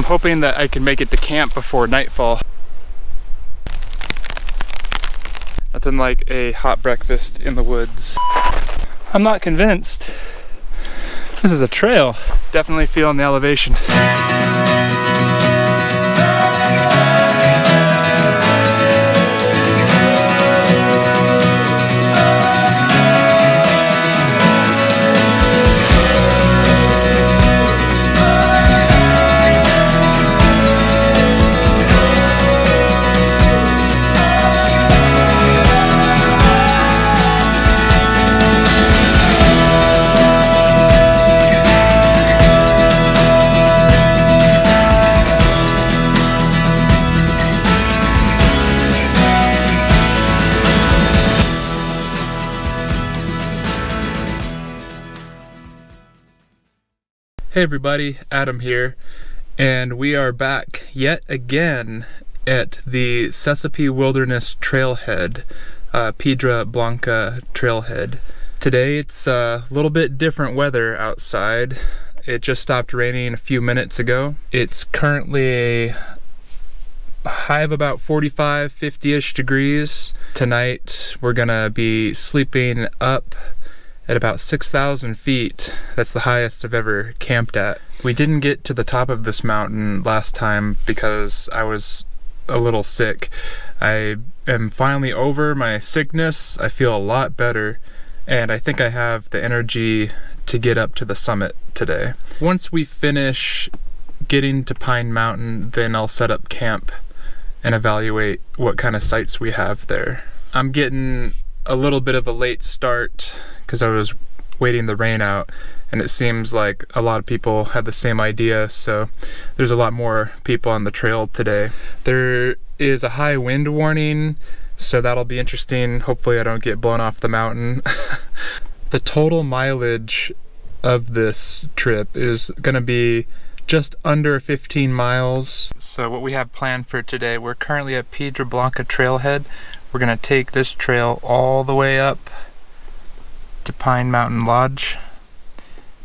I'm hoping that I can make it to camp before nightfall. Nothing like a hot breakfast in the woods. I'm not convinced. This is a trail. Definitely feeling the elevation. Hey everybody, Adam here, and we are back yet again at the Sespe Wilderness trailhead, Piedra Blanca trailhead. Today it's a little bit different weather outside. It just stopped raining a few minutes ago. It's currently a high of about 45, 50-ish degrees. Tonight we're gonna be sleeping up at about 6,000 feet. That's the highest I've ever camped at. We didn't get to the top of this mountain last time because I was a little sick. I am finally over my sickness. I feel a lot better, and I think I have the energy to get up to the summit today. Once we finish getting to Pine Mountain, then I'll set up camp and evaluate what kind of sights we have there. I'm getting a little bit of a late start because I was waiting the rain out, and it seems like a lot of people had the same idea, so there's a lot more people on the trail today. There is a high wind warning, so that'll be interesting. Hopefully I don't get blown off the mountain. The total mileage of this trip is gonna be just under 15 miles. So what we have planned for today, we're currently at Piedra Blanca trailhead. We're gonna take this trail all the way up to Pine Mountain Lodge,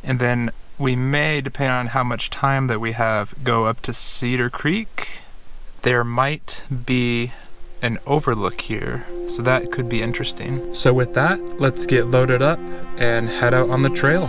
and then we may, depending on how much time that we have, go up to Cedar Creek. There might be an overlook here, so that could be interesting. So with that, let's get loaded up and head out on the trail.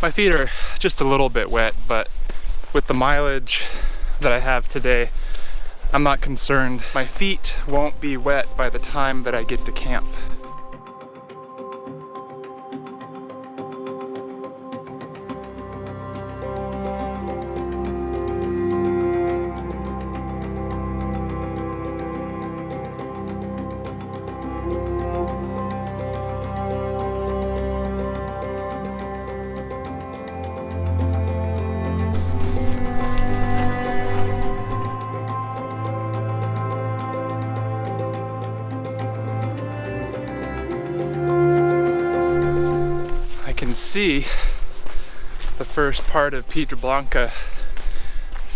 My feet are just a little bit wet, but with the mileage that I have today, I'm not concerned. My feet won't be wet by the time that I get to camp. See the first part of Piedra Blanca.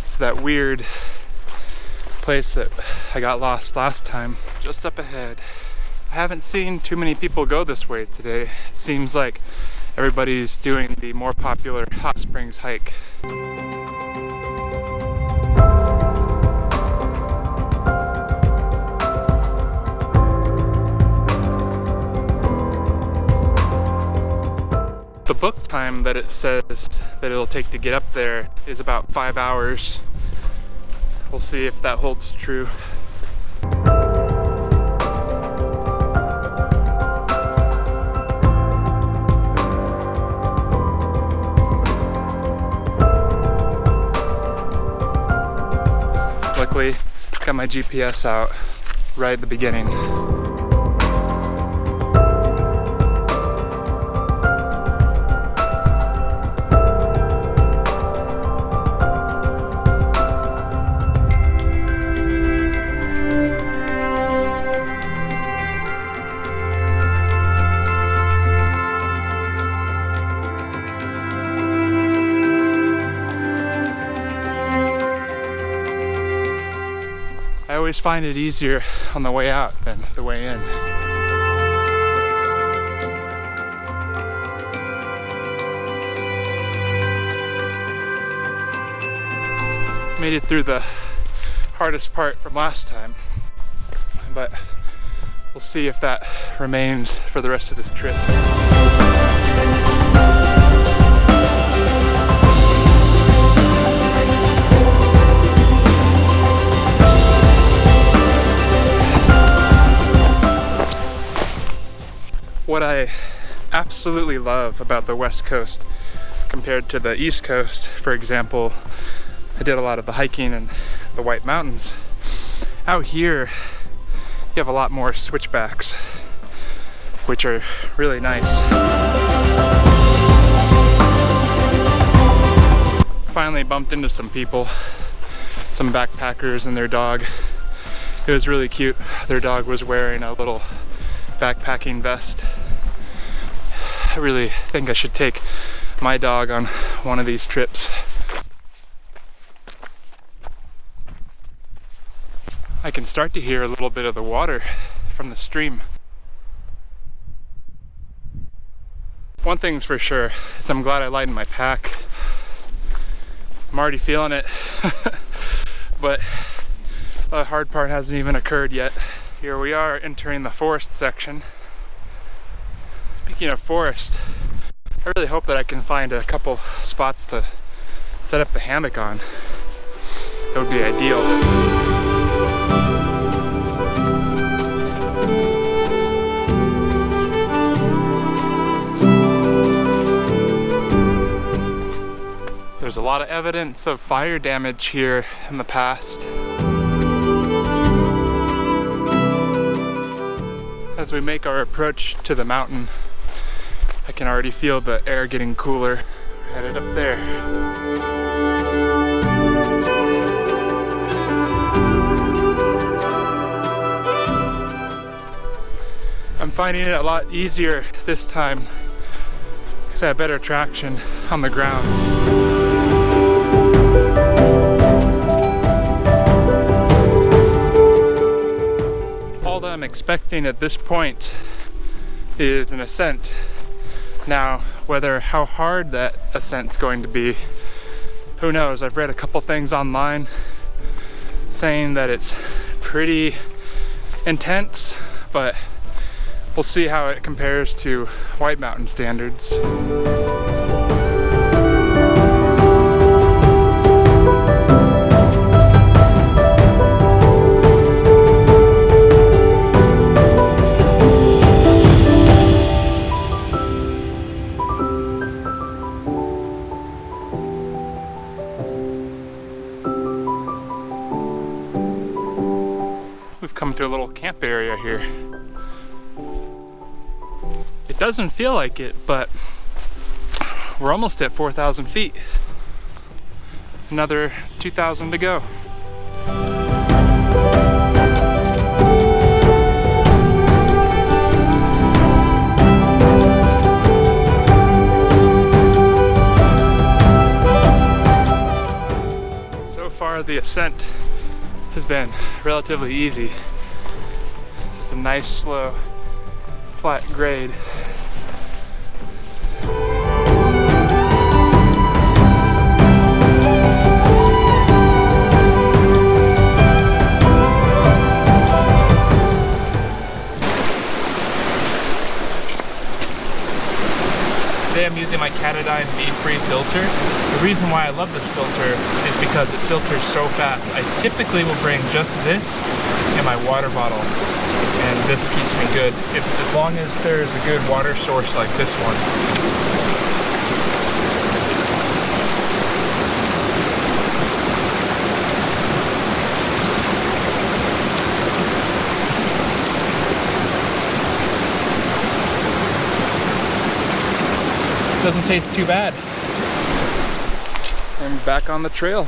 It's that weird place that I got lost last time, just up ahead. I haven't seen too many people go this way today. It seems like everybody's doing the more popular hot springs hike. The book time that it says that it'll take to get up there is about 5 hours. We'll see if that holds true. Luckily, got my GPS out right at the beginning. I always find it easier on the way out than the way in. Made it through the hardest part from last time, but we'll see if that remains for the rest of this trip. What I absolutely love about the West Coast compared to the East Coast, for example, I did a lot of the hiking in the White Mountains. Out here, you have a lot more switchbacks, which are really nice. Finally bumped into some people, some backpackers and their dog. It was really cute. Their dog was wearing a little backpacking vest. I really think I should take my dog on one of these trips. I can start to hear a little bit of the water from the stream. One thing's for sure is I'm glad I lightened my pack. I'm already feeling it, but the hard part hasn't even occurred yet. Here we are entering the forest section. Speaking of forest, I really hope that I can find a couple spots to set up the hammock on. That would be ideal. There's a lot of evidence of fire damage here in the past. As we make our approach to the mountain, I can already feel the air getting cooler. We're headed up there. I'm finding it a lot easier this time because I have better traction on the ground. All that I'm expecting at this point is an ascent. Now, how hard that ascent's going to be, who knows? I've read a couple things online saying that it's pretty intense, but we'll see how it compares to White Mountain standards. We've come to a little camp area here. It doesn't feel like it, but we're almost at 4,000 feet. Another 2,000 to go. So far, the ascent has been relatively easy. It's just a nice, slow, flat grade. Today I'm using my Catadine B-Free filter. The reason why I love this filter is because it filters so fast. I typically will bring just this in my water bottle, and this keeps me good. As long as there's a good water source like this one. Doesn't taste too bad. I'm back on the trail.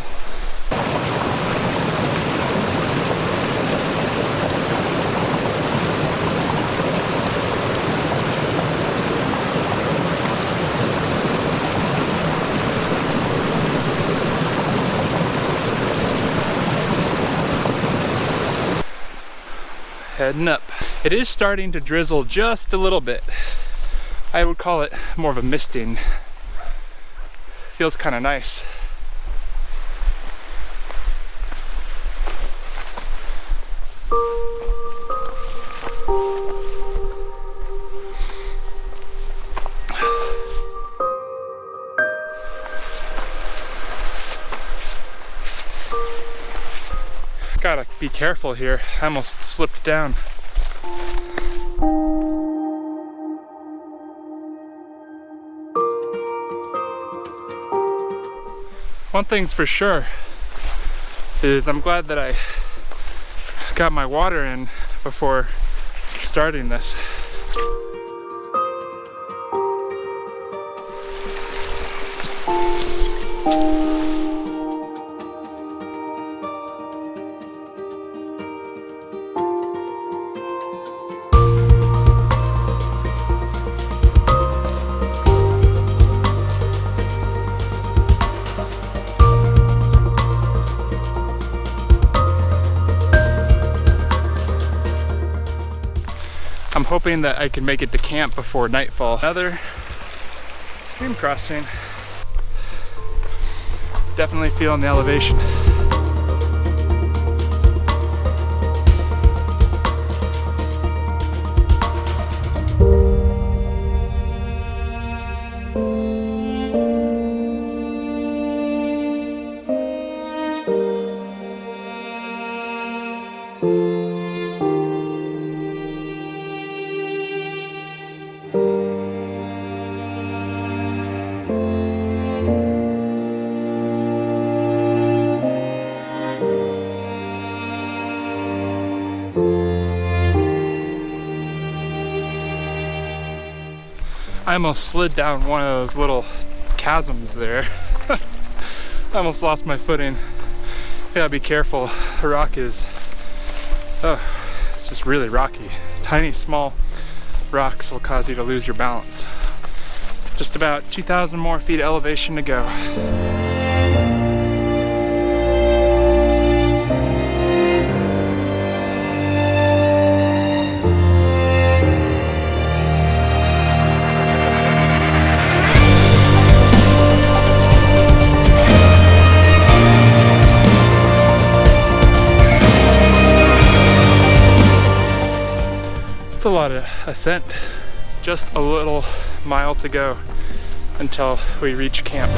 Heading up. It is starting to drizzle just a little bit. I would call it more of a misting. Feels kind of nice. Gotta be careful here. I almost slipped down. One thing's for sure is I'm glad that I got my water in before starting this. I'm hoping that I can make it to camp before nightfall. Another stream crossing. Definitely feeling the elevation. I almost slid down one of those little chasms there. I almost lost my footing. Gotta be careful. The rock is, it's just really rocky. Tiny, small rocks will cause you to lose your balance. Just about 2,000 more feet elevation to go. It's a lot of ascent, just a little mile to go until we reach camp.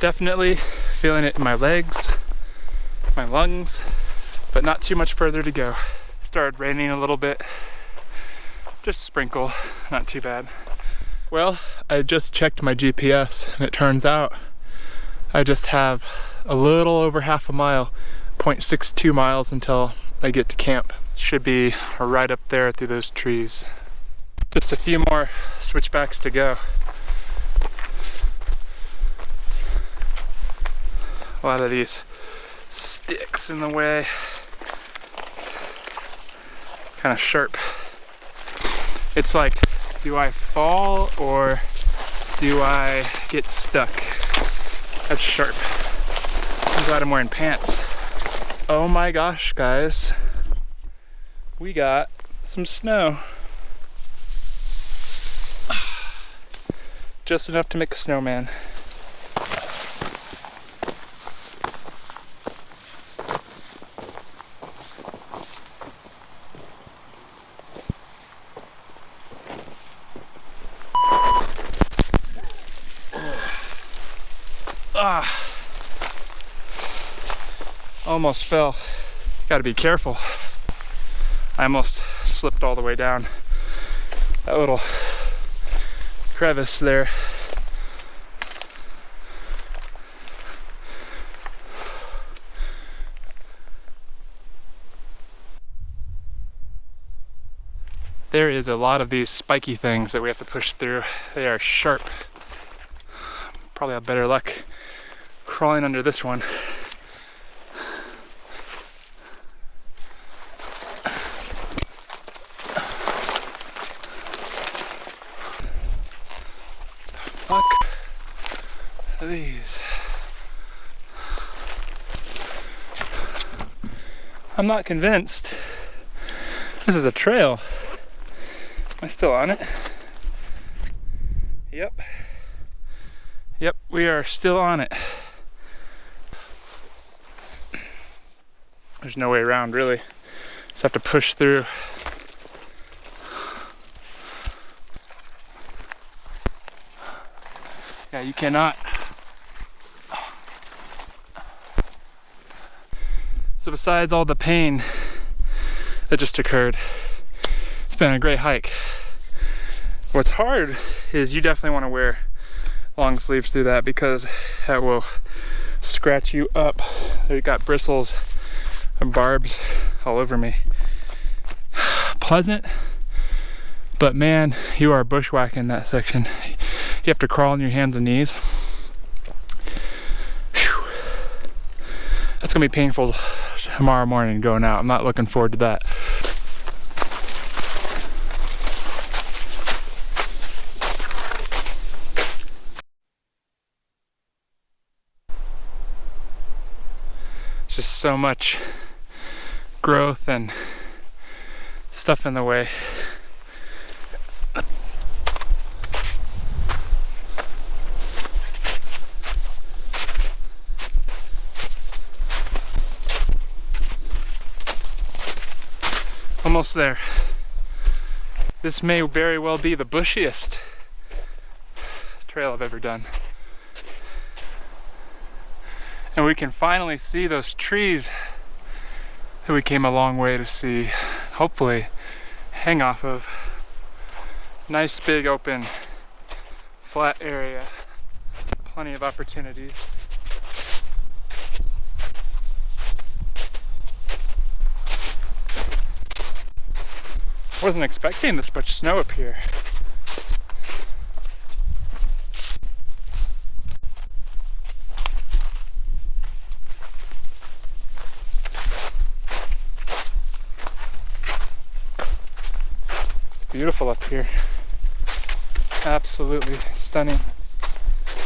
Definitely feeling it in my legs, my lungs, but not too much further to go. Started raining a little bit, just a sprinkle, not too bad. Well, I just checked my GPS and it turns out I just have a little over half a mile, 0.62 miles until I get to camp. Should be right up there through those trees. Just a few more switchbacks to go. A lot of these sticks in the way. Kind of sharp. It's like, do I fall or do I get stuck? That's sharp. I'm glad I'm wearing pants. Oh my gosh, guys. We got some snow. Just enough to make a snowman. Almost fell. Gotta be careful. I almost slipped all the way down that little crevice there. There is a lot of these spiky things that we have to push through. They are sharp. Probably have better luck crawling under this one. Fuck these. I'm not convinced this is a trail. Am I still on it? Yep. Yep, we are still on it. There's no way around, really. Just have to push through. Yeah, you cannot. So besides all the pain that just occurred, it's been a great hike. What's hard is you definitely want to wear long sleeves through that because that will scratch you up. You got bristles and barbs all over me. Pleasant, but man, you are bushwhacking that section. You have to crawl on your hands and knees. Whew. That's gonna be painful tomorrow morning going out. I'm not looking forward to that. Just so much growth and stuff in the way. Almost there. This may very well be the bushiest trail I've ever done. And we can finally see those trees that we came a long way to see, hopefully hang off of. Nice big open flat area, plenty of opportunities. Wasn't expecting this much snow up here. Beautiful up here. Absolutely stunning.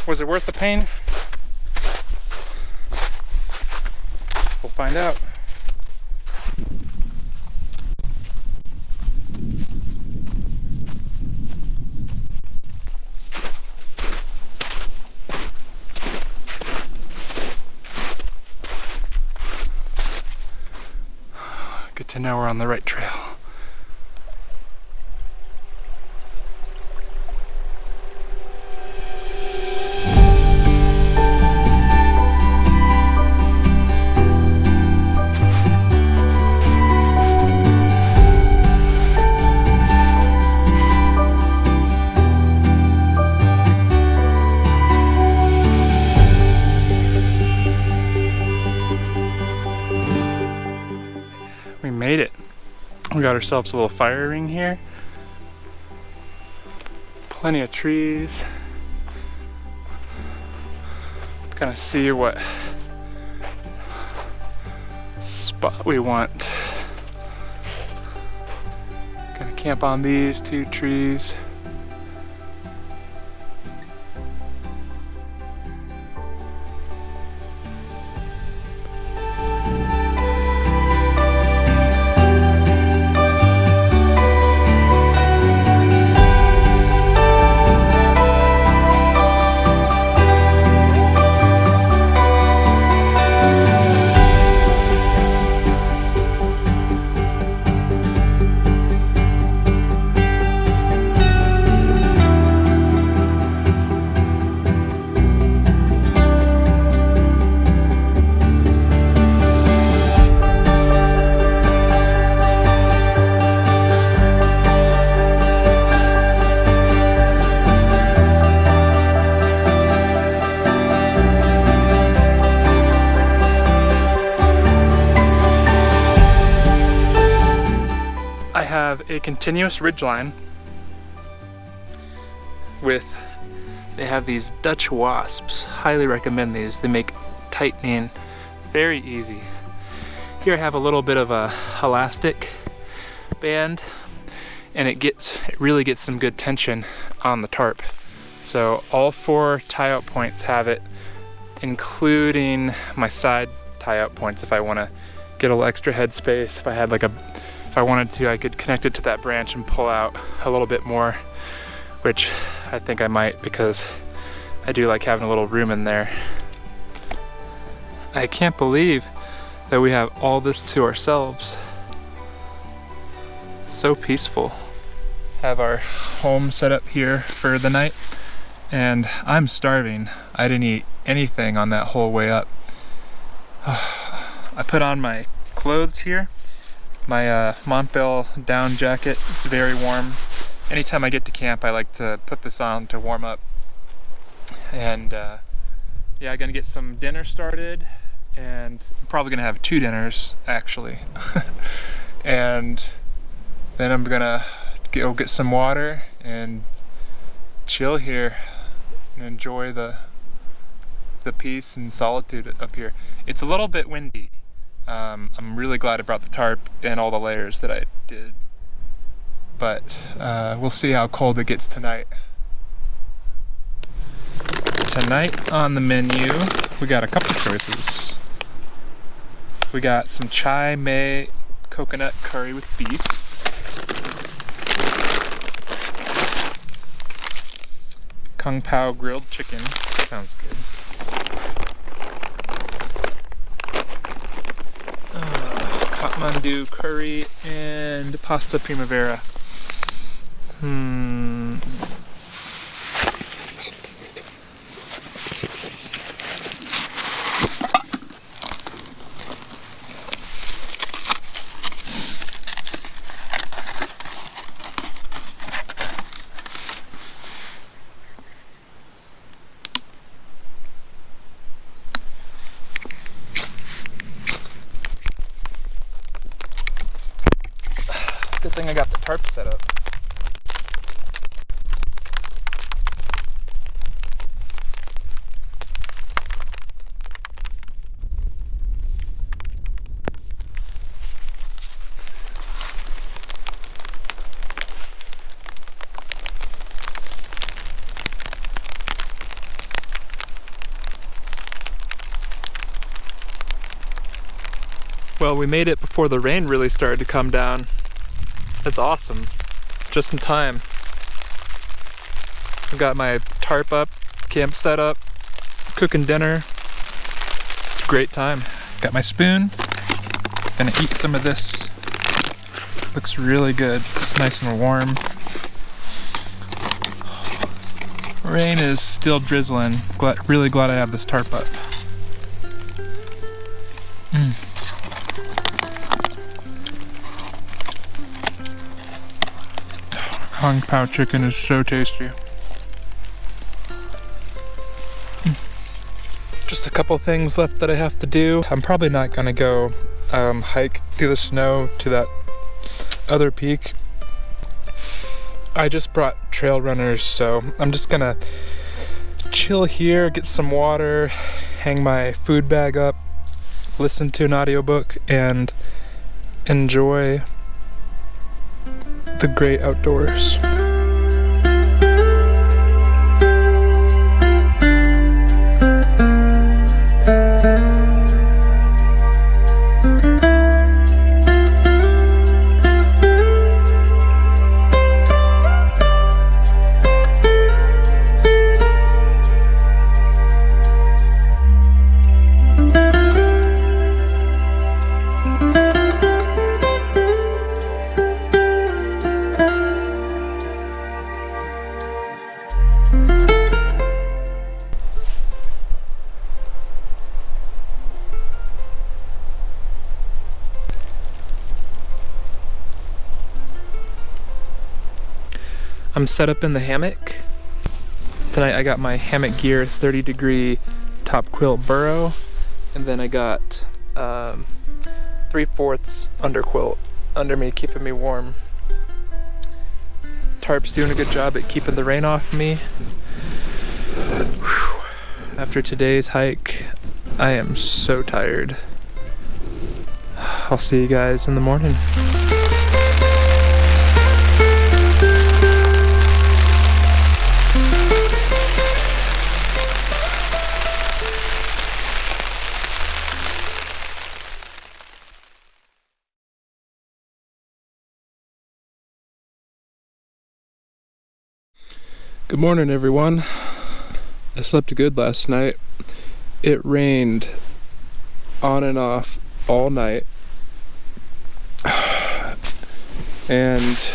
Was it worth the pain? We'll find out. Good to know we're on the right trail. made it. We got ourselves a little fire ring here. Plenty of trees. Kind of see what spot we want. Gonna camp on these 2 trees. A continuous ridgeline with, they have these Dutch wasps. Highly recommend these. They make tightening very easy. Here I have a little bit of a elastic band, and it really gets some good tension on the tarp. So all 4 tie-out points have it, including my side tie-out points if I want to get a little extra headspace. If I wanted to, I could connect it to that branch and pull out a little bit more, which I think I might, because I do like having a little room in there. I can't believe that we have all this to ourselves. It's so peaceful. Have our home set up here for the night, and I'm starving. I didn't eat anything on that whole way up. I put on my clothes here. My Montbell down jacket. It's very warm. Anytime I get to camp, I like to put this on to warm up. And yeah, I'm gonna get some dinner started, and I'm probably gonna have 2 dinners actually. And then I'm gonna go get some water and chill here and enjoy the peace and solitude up here. It's a little bit windy. I'm really glad I brought the tarp and all the layers that I did, but we'll see how cold it gets tonight. Tonight on the menu, we got a couple choices. We got some chai mei coconut curry with beef, kung pao grilled chicken, sounds good. Kathmandu curry and pasta primavera. Good thing I got the tarp set up. Well, we made it before the rain really started to come down. That's awesome. Just in time. I've got my tarp up, camp set up, cooking dinner. It's a great time. Got my spoon. Gonna eat some of this. Looks really good. It's nice and warm. Rain is still drizzling. Really glad I have this tarp up. Kung Pao chicken is so tasty. Just a couple things left that I have to do. I'm probably not gonna go hike through the snow to that other peak. I just brought trail runners, so I'm just gonna chill here, get some water, hang my food bag up, listen to an audiobook, and enjoy the great outdoors. I'm set up in the hammock. Tonight I got my hammock gear, 30-degree top quilt burrow, and then I got 3/4 underquilt under me, keeping me warm. Tarp's doing a good job at keeping the rain off me. Whew. After today's hike, I am so tired. I'll see you guys in the morning. Good morning, everyone. I slept good last night. It rained on and off all night, and it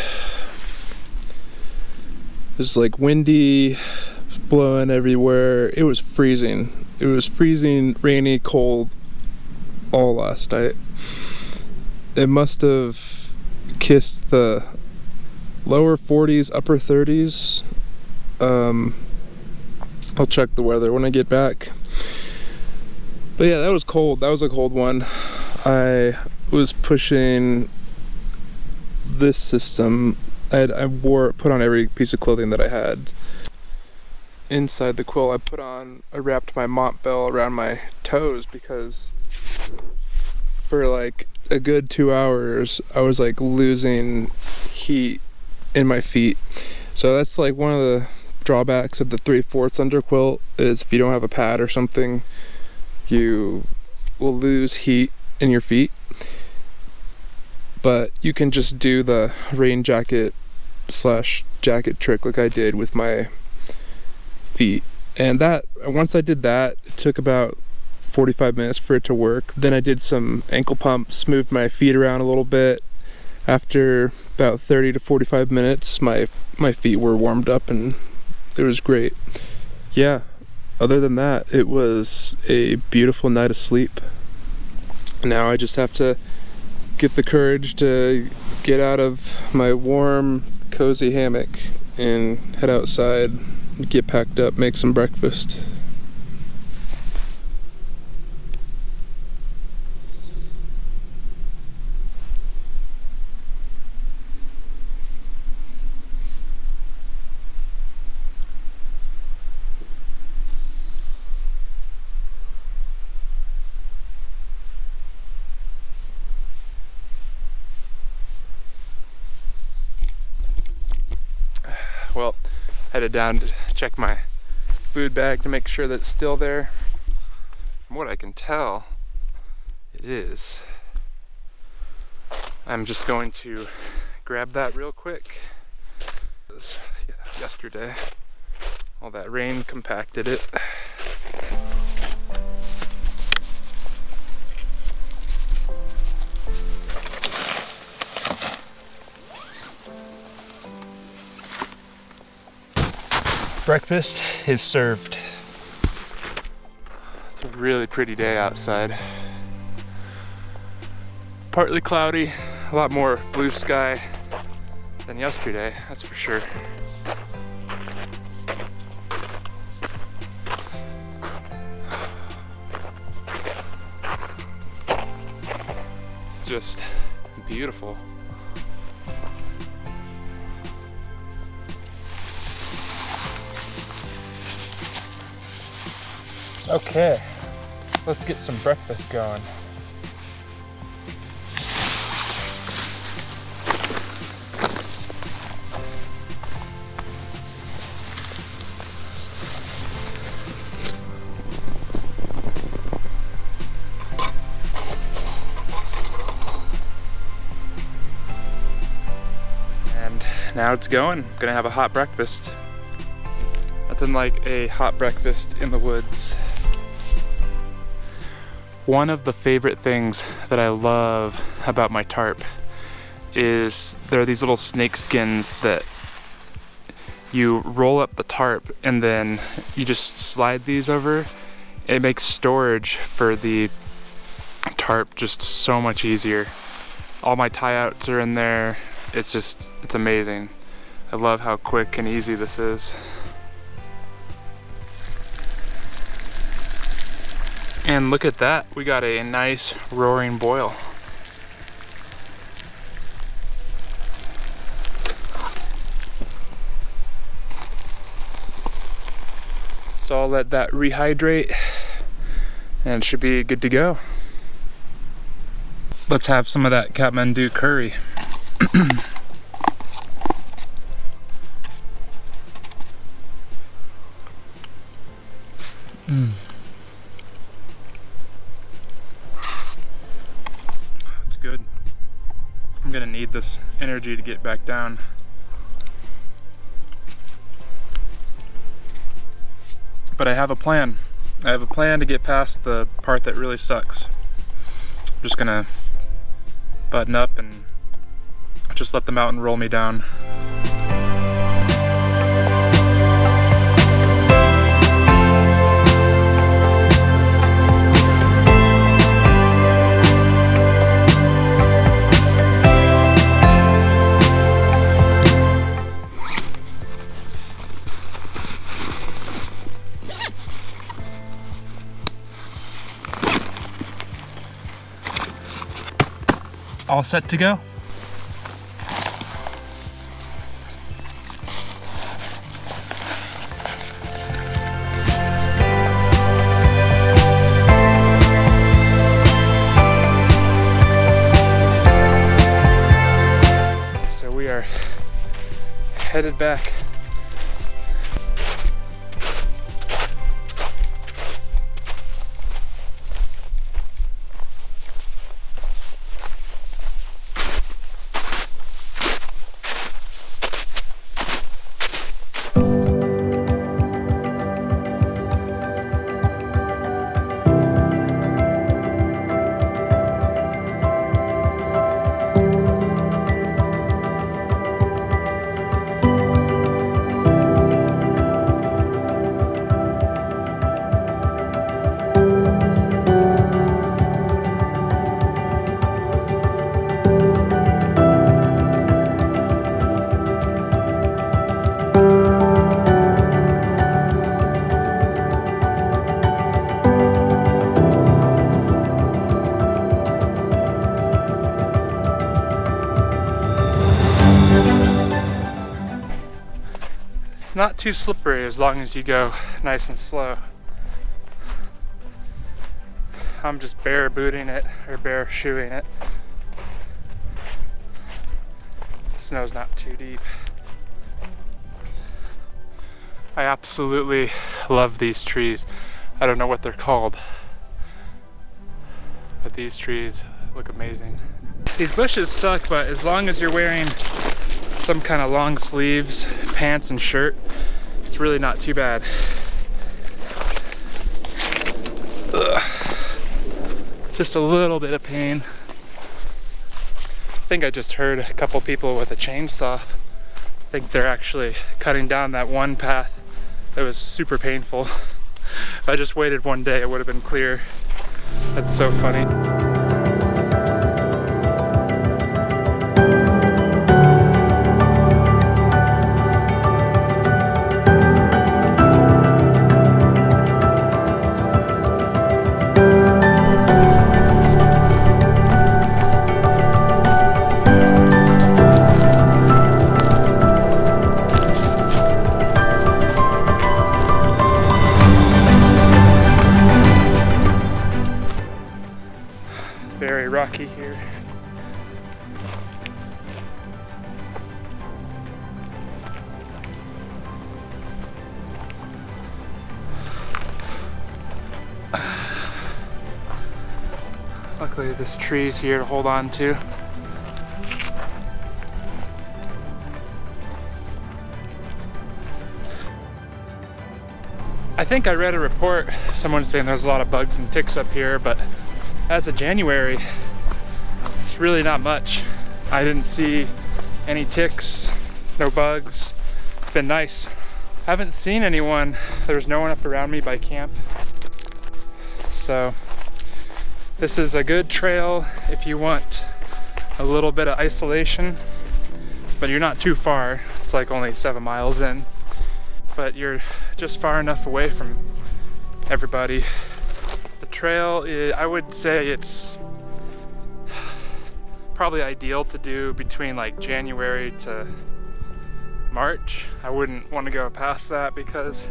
was like windy, it was blowing everywhere. It was freezing. It was freezing, rainy, cold all last night. It must have kissed the lower 40s, upper 30s. I'll check the weather when I get back. But yeah, that was cold. That was a cold one. I was pushing this system. I put on every piece of clothing that I had. Inside the quilt, I wrapped my mont bell around my toes because for like a good 2 hours, I was like losing heat in my feet. So that's like one of the drawbacks of the 3/4 underquilt, is if you don't have a pad or something, you will lose heat in your feet. But you can just do the rain jacket / jacket trick like I did with my feet. And that, once I did that, it took about 45 minutes for it to work. Then I did some ankle pumps, moved my feet around a little bit. After about 30 to 45 minutes, my feet were warmed up and it was great. Yeah, other than that, it was a beautiful night of sleep. Now I just have to get the courage to get out of my warm, cozy hammock and head outside, get packed up, make some breakfast. Well, headed down to check my food bag to make sure that it's still there. From what I can tell, it is. I'm just going to grab that real quick. Yesterday, all that rain compacted it. Breakfast is served. It's a really pretty day outside. Partly cloudy, a lot more blue sky than yesterday, that's for sure. just beautiful. Okay, let's get some breakfast going. And now it's going. I'm gonna have a hot breakfast. Nothing like a hot breakfast in the woods. One of the favorite things that I love about my tarp is there are these little snake skins that you roll up the tarp and then you just slide these over. It makes storage for the tarp just so much easier. All my tie outs are in there. It's amazing. I love how quick and easy this is. And look at that, we got a nice roaring boil. So I'll let that rehydrate and it should be good to go. Let's have some of that Kathmandu curry. It's good. I'm gonna need this energy to get back down. But I have a plan. I have a plan to get past the part that really sucks. I'm just gonna button up and just let the mountain roll me down. All set to go. So we are headed back. It's not too slippery as long as you go nice and slow. I'm just bare booting it or bare shoeing it. The snow's not too deep. I absolutely love these trees. I don't know what they're called, but these trees look amazing. These bushes suck, but as long as you're wearing some kind of long sleeves, pants and shirt, it's really not too bad. Ugh. Just a little bit of pain. I think I just heard a couple people with a chainsaw. I think they're actually cutting down that one path that was super painful. If I just waited one day, it would have been clear. That's so funny. sketchy here. Luckily this tree's here to hold on to. I think I read a report, someone saying there's a lot of bugs and ticks up here, but as of January, it's really not much. I didn't see any ticks, no bugs. It's been nice. Haven't seen anyone. There's no one up around me by camp. So this is a good trail if you want a little bit of isolation, but you're not too far. It's like only 7 miles in, but you're just far enough away from everybody. The trail I would say it's probably ideal to do between like January to March. I wouldn't want to go past that because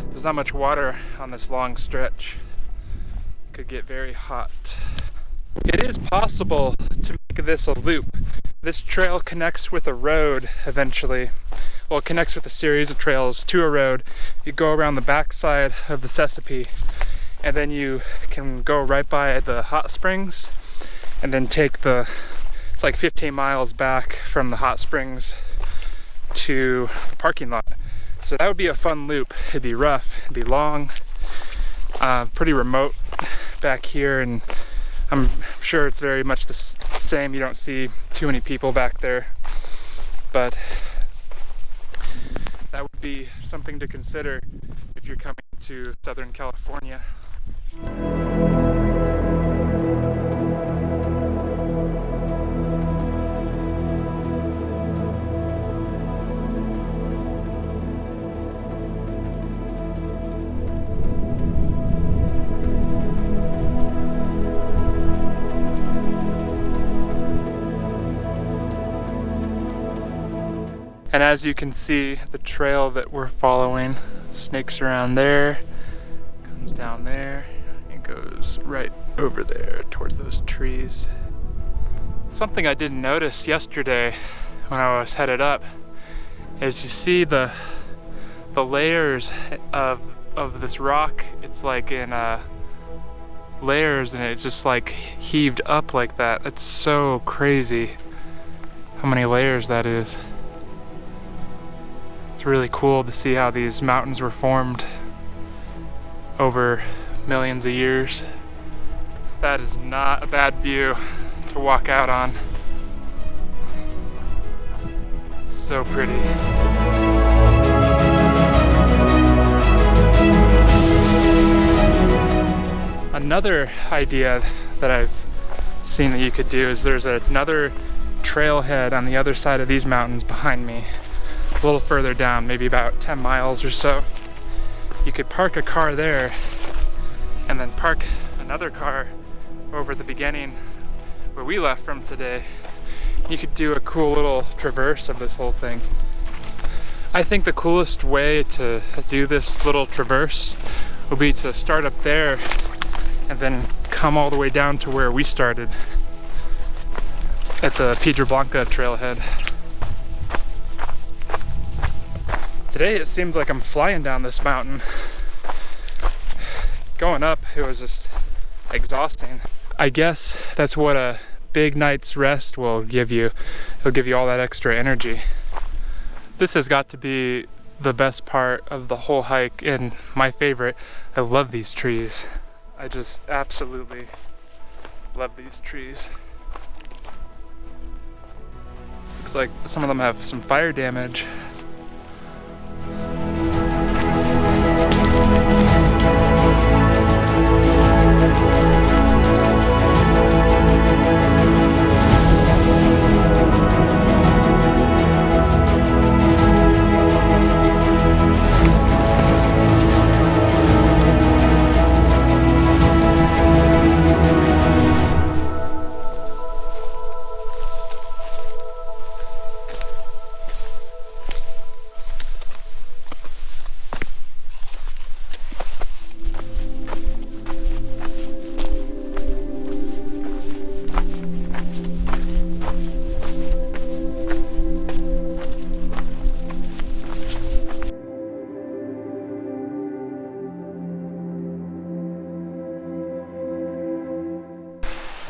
there's not much water on this long stretch. It could get very hot. It is possible to make this a loop. This trail connects with a road eventually. Well, it connects with a series of trails to a road. You go around the backside of the Sespe, and then you can go right by the hot springs, and then take it's like 15 miles back from the hot springs to the parking lot. So that would be a fun loop. It'd be rough, it'd be long, pretty remote back here, and I'm sure it's very much the same. You don't see too many people back there, but that would be something to consider if you're coming to Southern California. And as you can see, the trail that we're following snakes around there, comes down there, and goes right over there towards those trees. Something I didn't notice yesterday when I was headed up is you see the layers of this rock. It's like in layers, and it's just like heaved up like that. It's so crazy how many layers that is. It's really cool to see how these mountains were formed over millions of years. That is not a bad view to walk out on. It's so pretty. Another idea that I've seen that you could do is there's another trailhead on the other side of these mountains behind me. A little further down, maybe about 10 miles or so. You could park a car there and then park another car over at the beginning where we left from today. You could do a cool little traverse of this whole thing. I think the coolest way to do this little traverse would be to start up there and then come all the way down to where we started at the Piedra Blanca trailhead. Today it seems like I'm flying down this mountain. Going up, it was just exhausting. I guess that's what a big night's rest will give you. It'll give you all that extra energy. This has got to be the best part of the whole hike and my favorite. I love these trees. I just absolutely love these trees. Looks like some of them have some fire damage.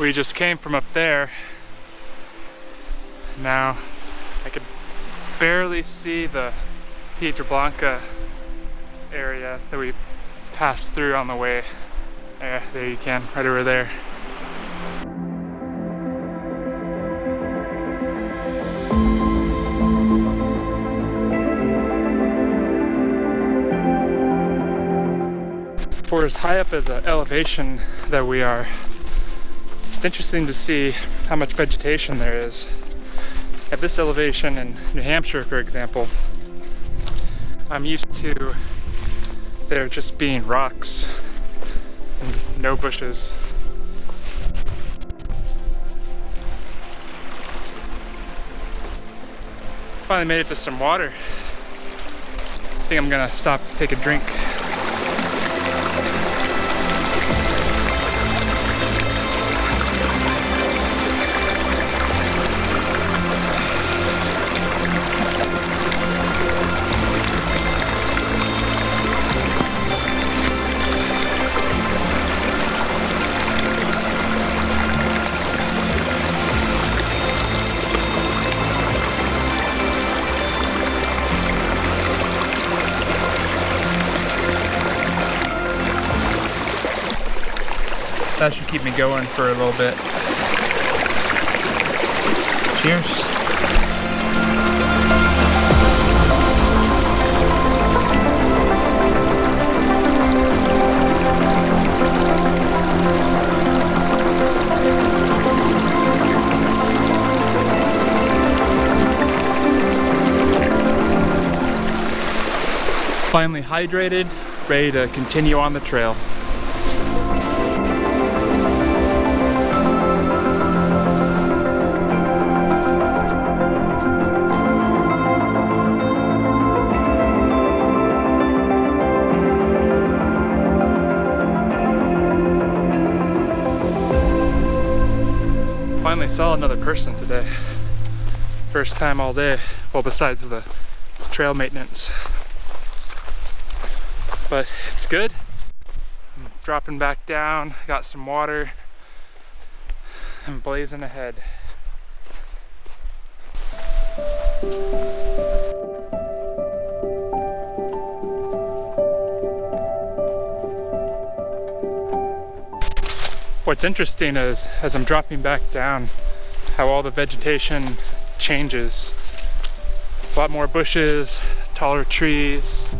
we just came from up there. Now I could barely see the Piedra Blanca area that we passed through on the way. There you can, right over there. For as high up as an elevation that we are, it's interesting to see how much vegetation there is. At this elevation in New Hampshire, for example, I'm used to there just being rocks and no bushes. Finally made it to some water. I think I'm gonna stop, take a drink. That should keep me going for a little bit. Cheers. Finally hydrated, ready to continue on the trail. Finally saw another person today. First time all day, well, besides the trail maintenance. But it's good. I'm dropping back down, got some water, and blazing ahead. What's interesting is, as I'm dropping back down, how all the vegetation changes. A lot more bushes, taller trees.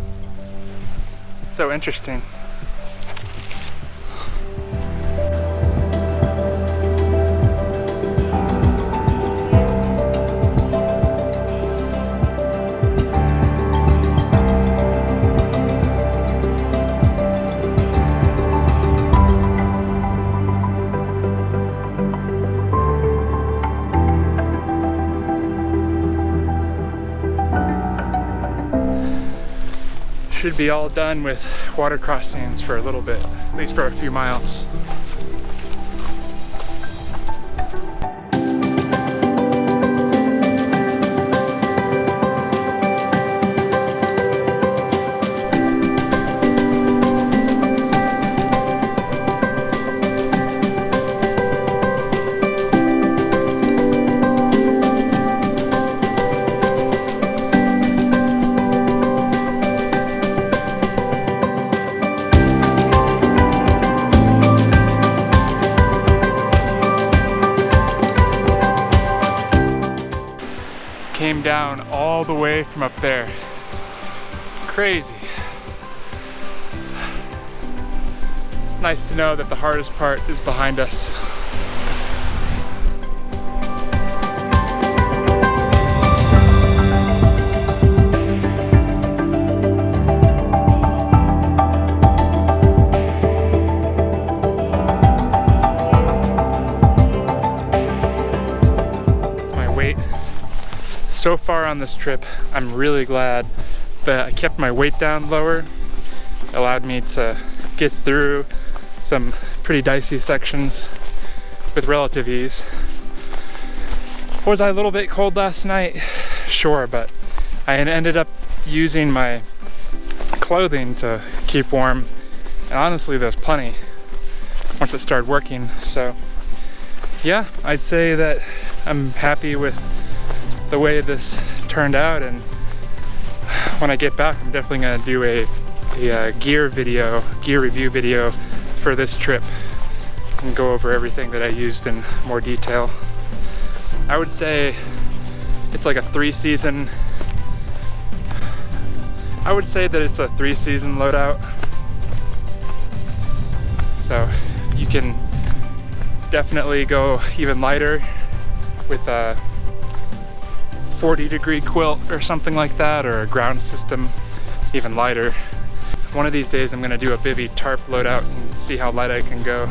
It's so interesting. Should be all done with water crossings for a little bit, at least for a few miles. Came down all the way from up there. Crazy. It's nice to know that the hardest part is behind us. So far on this trip, I'm really glad that I kept my weight down lower. It allowed me to get through some pretty dicey sections with relative ease. Was I a little bit cold last night? Sure, but I ended up using my clothing to keep warm, and honestly there's plenty once it started working. So yeah, I'd say that I'm happy with the way this turned out, and when I get back I'm definitely going to do a gear review video for this trip and go over everything that I used in more detail. I would say it's like a 3-season. I would say that it's a 3-season loadout. So you can definitely go even lighter with a 40-degree quilt or something like that, or a ground system even lighter. One of these days I'm gonna do a bivvy tarp loadout and see how light I can go.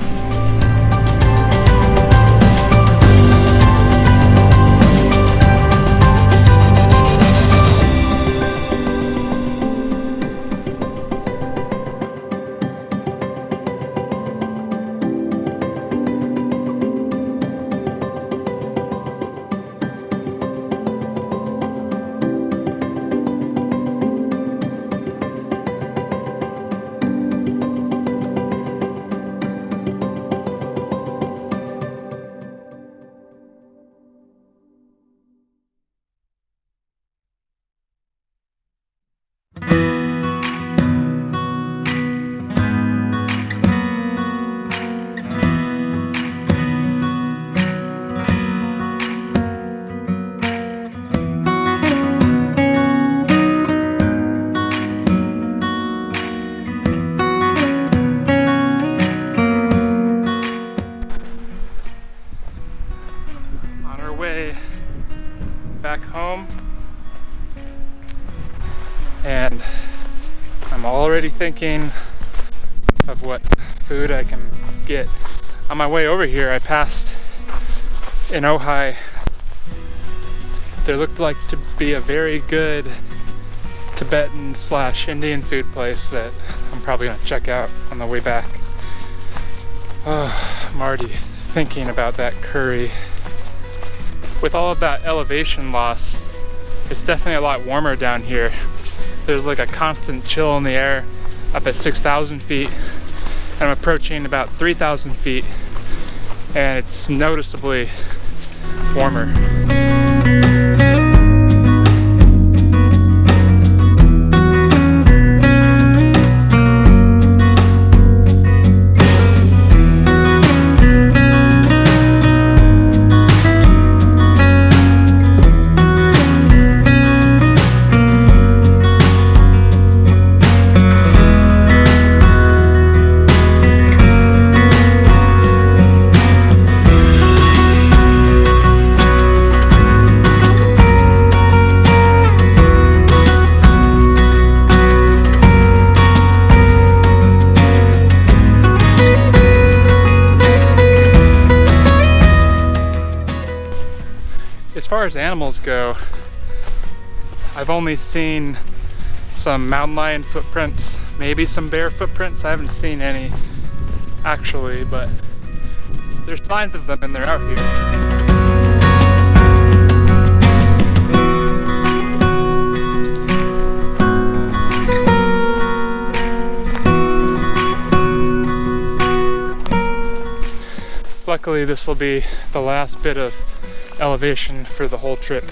Back home, and I'm already thinking of what food I can get. On my way over here I passed in Ojai. There looked like to be a very good Tibetan/Indian food place that I'm probably gonna check out on the way back. Oh, I'm already thinking about that curry. With all of that elevation loss, it's definitely a lot warmer down here. There's like a constant chill in the air up at 6,000 feet. And I'm approaching about 3,000 feet, and it's noticeably warmer. As far as animals go, I've only seen some mountain lion footprints, maybe some bear footprints. I haven't seen any actually, but there's signs of them and they're out here. Luckily, this will be the last bit of elevation for the whole trip.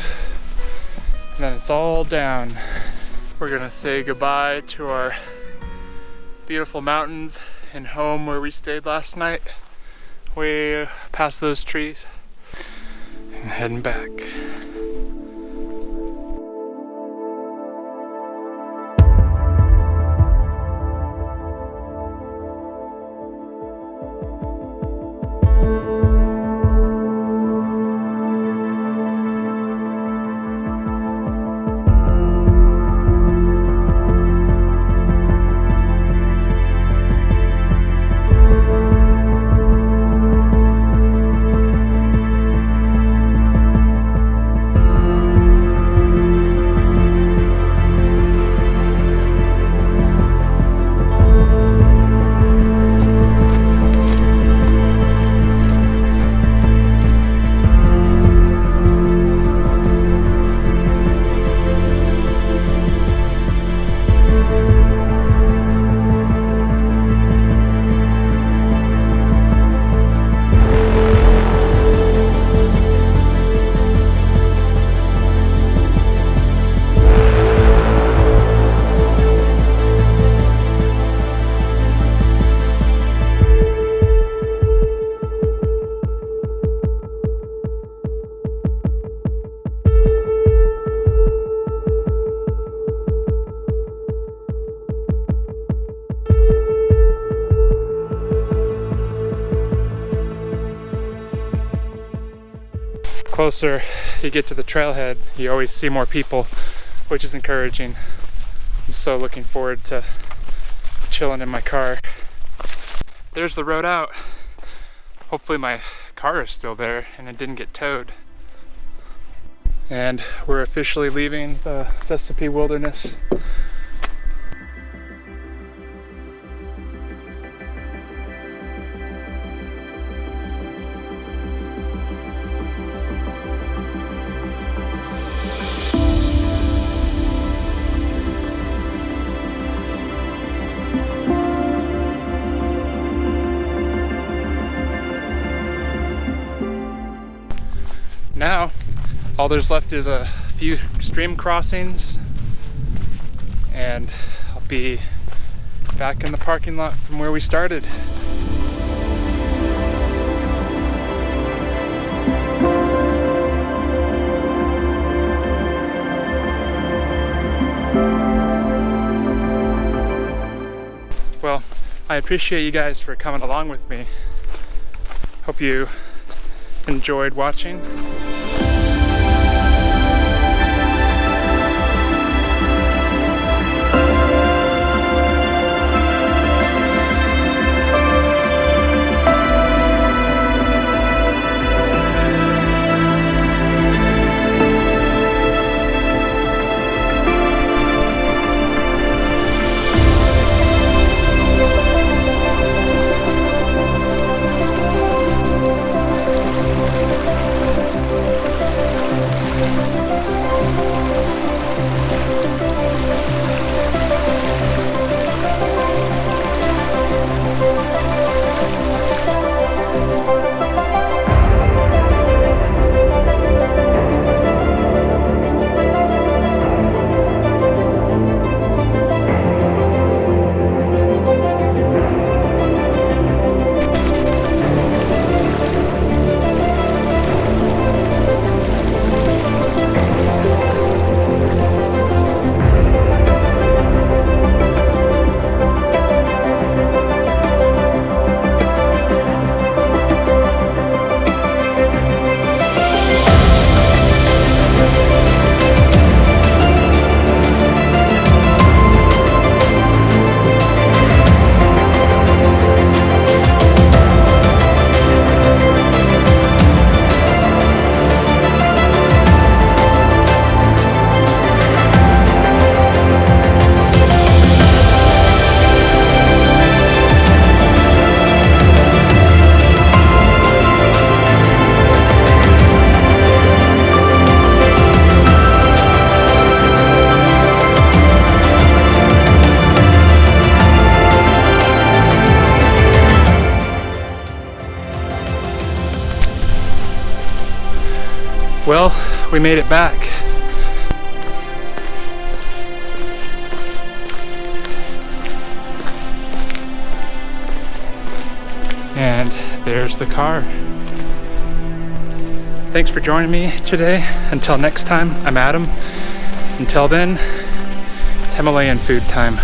And then it's all down. We're gonna say goodbye to our beautiful mountains and home where we stayed last night. Way past those trees and heading back. closer you get to the trailhead, you always see more people, which is encouraging. I'm so looking forward to chilling in my car. There's the road out. Hopefully my car is still there and it didn't get towed. And we're officially leaving the Sespe Wilderness. Now, all there's left is a few stream crossings, and I'll be back in the parking lot from where we started. Well, I appreciate you guys for coming along with me. Hope you enjoyed watching. Well, we made it back. And there's the car. Thanks for joining me today. Until next time, I'm Adam. Until then, it's Himalayan food time.